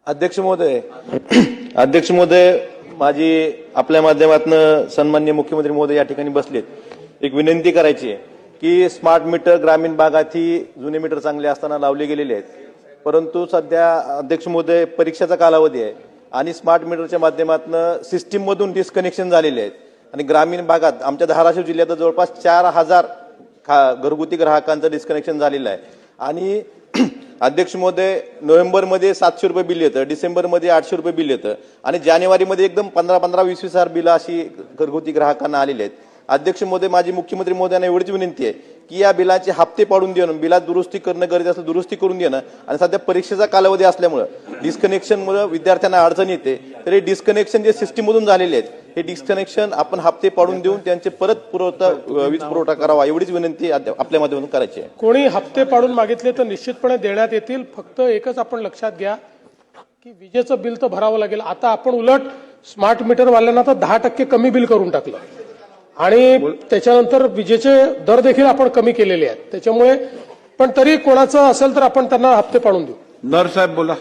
अध्यक्ष महोदय, माझी आपल्या माध्यमातून सन्माननीय मुख्यमंत्री महोदय या ठिकाणी बसलेत. एक विनंती करायची आहे की स्मार्ट मीटर ग्रामीण भागातही जुने मीटर चांगले असताना लावले गेलेले आहेत, परंतु सध्या अध्यक्ष महोदय परीक्षेचा कालावधी आहे आणि स्मार्ट मीटरच्या माध्यमातून सिस्टीम मधून डिस्कनेक्शन झालेले आहेत आणि ग्रामीण भागात आमच्या धाराशिव जिल्ह्यात जवळपास 4000 घरगुती ग्राहकांचं डिस्कनेक्शन झालेलं आहे. आणि अध्यक्ष महोदय, नोव्हेंबरमध्ये 700 रुपये बिल येतं, डिसेंबरमध्ये 800 रुपये बिल येतं आणि जानेवारीमध्ये एकदम 15-20 हजार बिलं अशी घरगुती ग्राहकांना आलेली आहेत. अध्यक्ष महोदय, माझी मुख्यमंत्री महोदयांना एवढीच विनंती आहे की या बिलाचे हप्ते पाडून देणं, बिलात दुरुस्ती करणं गरजेचं असलं दुरुस्ती करून देणं. आणि सध्या परीक्षेचा कालावधी असल्यामुळे डिस्कनेक्शनमुळे विद्यार्थ्यांना अडचण येते, तर हे डिस्कनेक्शन जे सिस्टीममधून झालेले आहेत हे डिस्कनेक्शन आपण हप्ते पाडून देऊन त्यांचे परत वीज पुरवठा करावा एवढीच विनंती आपल्या माध्यमातून करायची आहे. कोणी हप्ते पाडून मागितले तर निश्चितपणे देण्यात येतील. फक्त एकच आपण लक्षात घ्या की विजेचं बिल तर भरावं लागेल. आता आपण उलट स्मार्ट मीटरवाल्यांना तर 10% कमी बिल करून टाकलं आणि त्याच्यानंतर विजेचे दर देखील आपण कमी केलेले आहेत. त्याच्यामुळे पण तरी कोणाचं असेल तर आपण त्यांना हप्ते पाडून देऊ. नर साहेब बोला.